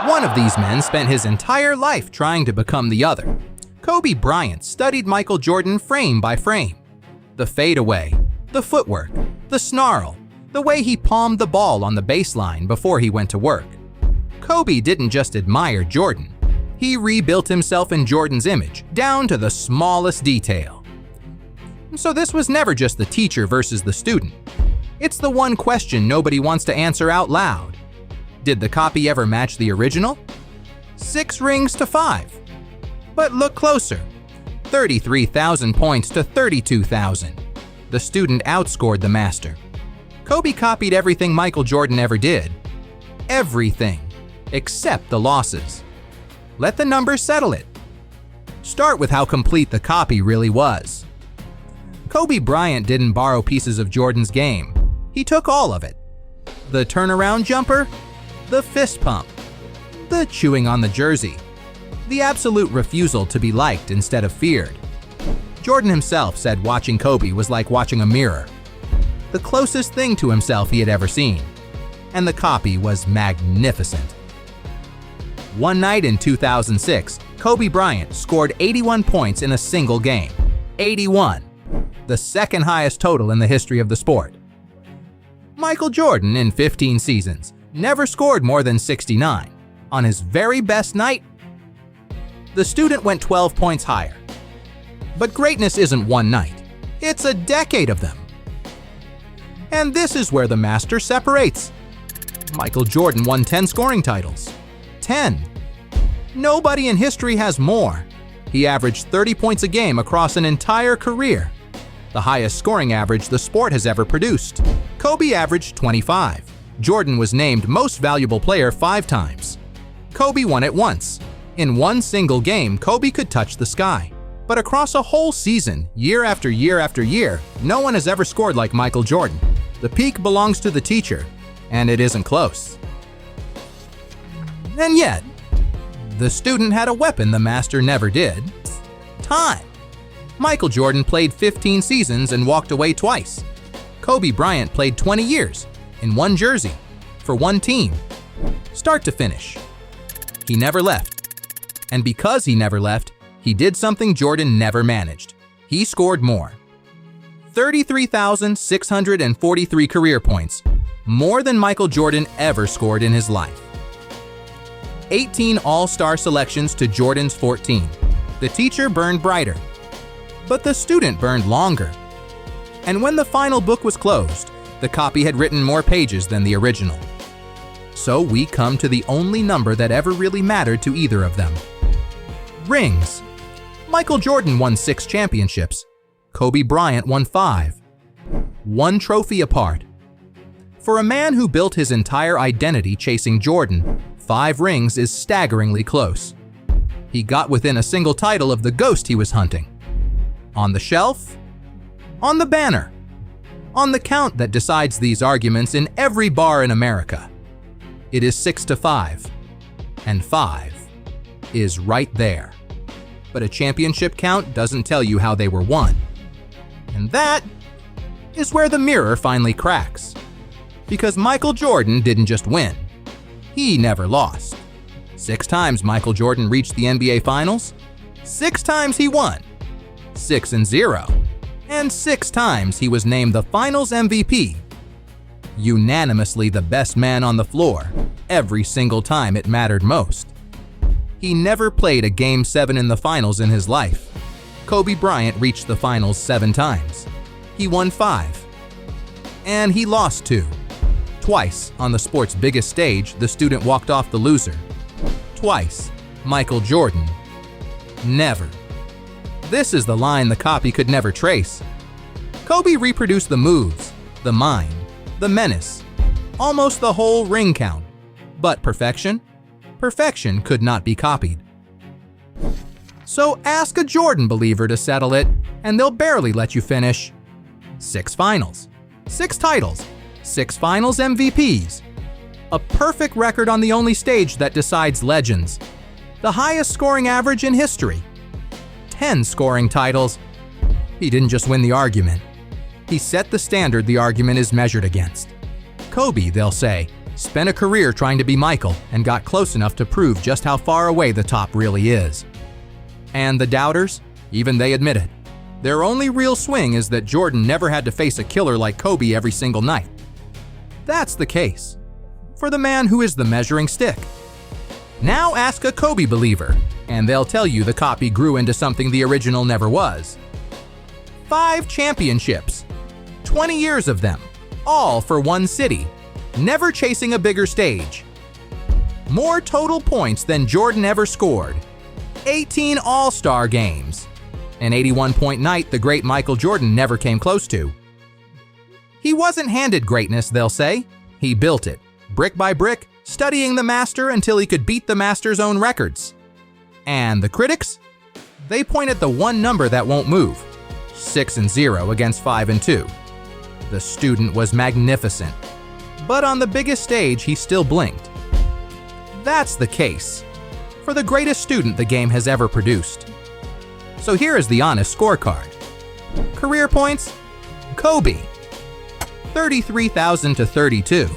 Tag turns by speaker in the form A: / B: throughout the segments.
A: One of these men spent his entire life trying to become the other. Kobe Bryant studied Michael Jordan frame by frame. The fadeaway, the footwork, the snarl, the way he palmed the ball on the baseline before he went to work. Kobe didn't just admire Jordan. He rebuilt himself in Jordan's image, down to the smallest detail. So this was never just the teacher versus the student. It's the one question nobody wants to answer out loud. Did the copy ever match the original? 6 rings to 5. But look closer. 33,000 points to 32,000. The student outscored the master. Kobe copied everything Michael Jordan ever did. Everything, except the losses. Let the numbers settle it. Start with how complete the copy really was. Kobe Bryant didn't borrow pieces of Jordan's game. He took all of it. The turnaround jumper, the fist pump, the chewing on the jersey, the absolute refusal to be liked instead of feared. Jordan himself said watching Kobe was like watching a mirror, the closest thing to himself he had ever seen, and the copy was magnificent. One night in 2006, Kobe Bryant scored 81 points in a single game. 81, the second highest total in the history of the sport. Michael Jordan, in 15 seasons, never scored more than 69. On his very best night, the student went 12 points higher. But greatness isn't one night. It's a decade of them. And this is where the master separates. Michael Jordan won 10 scoring titles. 10. Nobody in history has more. He averaged 30 points a game across an entire career, the highest scoring average the sport has ever produced. Kobe averaged 25. Jordan was named Most Valuable Player 5 times. Kobe won it once. In one single game, Kobe could touch the sky. But across a whole season, year after year after year, no one has ever scored like Michael Jordan. The peak belongs to the teacher, and it isn't close. And yet, the student had a weapon the master never did: time. Michael Jordan played 15 seasons and walked away twice. Kobe Bryant played 20 years in one jersey for one team, start to finish. He never left. And because he never left, he did something Jordan never managed. He scored more. 33,643 career points, more than Michael Jordan ever scored in his life. 18 All-Star selections to Jordan's 14. The teacher burned brighter, but the student burned longer. And when the final book was closed, the copy had written more pages than the original. So we come to the only number that ever really mattered to either of them. Rings. Michael Jordan won 6 championships. Kobe Bryant won 5. 1 trophy apart. For a man who built his entire identity chasing Jordan, 5 rings is staggeringly close. He got within a single title of the ghost he was hunting. On the shelf? On the banner. On the count that decides these arguments in every bar in America. It is 6-5, and 5 is right there. But a championship count doesn't tell you how they were won. And that is where the mirror finally cracks. Because Michael Jordan didn't just win. He never lost. 6 times Michael Jordan reached the NBA Finals. 6 times he won. 6-0. And 6 times he was named the Finals MVP. Unanimously the best man on the floor, every single time it mattered most. He never played a Game 7 in the finals in his life. Kobe Bryant reached the finals 7 times. He won 5. And he lost 2. Twice, on the sport's biggest stage, the student walked off the loser. Twice, Michael Jordan. Never. This is the line the copy could never trace. Kobe reproduced the moves, the mind, the menace, almost the whole ring count. But perfection? Perfection could not be copied. So ask a Jordan believer to settle it, and they'll barely let you finish. 6 finals, 6 titles, 6 finals MVPs. A perfect record on the only stage that decides legends. The highest scoring average in history. 10 scoring titles. He didn't just win the argument. He set the standard the argument is measured against. Kobe, they'll say, spent a career trying to be Michael and got close enough to prove just how far away the top really is. And the doubters, even they admit it. Their only real swing is that Jordan never had to face a killer like Kobe every single night. That's the case for the man who is the measuring stick. Now ask a Kobe believer, and they'll tell you the copy grew into something the original never was. 5 championships, 20 years of them, all for one city, never chasing a bigger stage. More total points than Jordan ever scored. 18 All-Star games. An 81-point night the great Michael Jordan never came close to. He wasn't handed greatness, they'll say. He built it, brick by brick, studying the master until he could beat the master's own records. And the critics? They point at the one number that won't move. 6-0 against 5-2. The student was magnificent. But on the biggest stage, he still blinked. That's the case for the greatest student the game has ever produced. So here is the honest scorecard. Career points, Kobe, 33,000 to 32.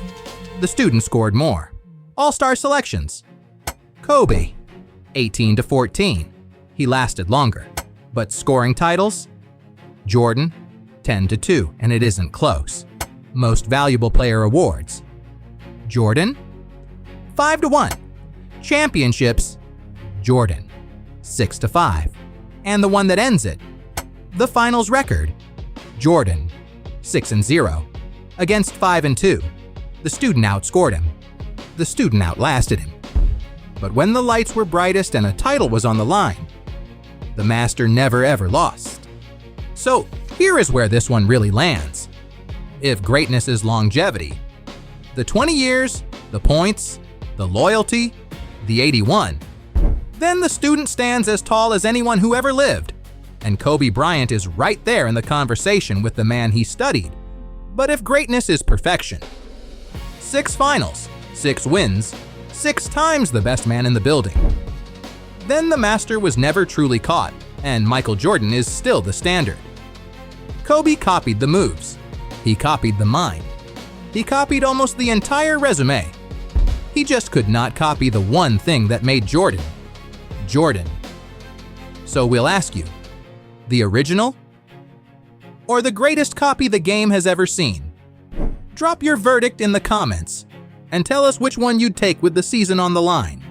A: The student scored more. All-star selections, Kobe, 18 to 14. He lasted longer. But scoring titles, Jordan, 10 to 2, and it isn't close. Most valuable player awards, Jordan, 5 to 1. Championships, Jordan, 6 to 5. And the one that ends it, the finals record, Jordan, 6-0 against 5-2. The student outscored him. The student outlasted him. But when the lights were brightest and a title was on the line, the master never ever lost. So here is where this one really lands. If greatness is longevity, the 20 years, the points, the loyalty, the 81, then the student stands as tall as anyone who ever lived. And Kobe Bryant is right there in the conversation with the man he studied. But if greatness is perfection, 6 finals, 6 wins, 6 times the best man in the building, then the master was never truly caught, and Michael Jordan is still the standard. Kobe copied the moves. He copied the mind. He copied almost the entire resume. He just could not copy the one thing that made Jordan, Jordan. So we'll ask you, the original or the greatest copy the game has ever seen? Drop your verdict in the comments and tell us which one you'd take with the season on the line.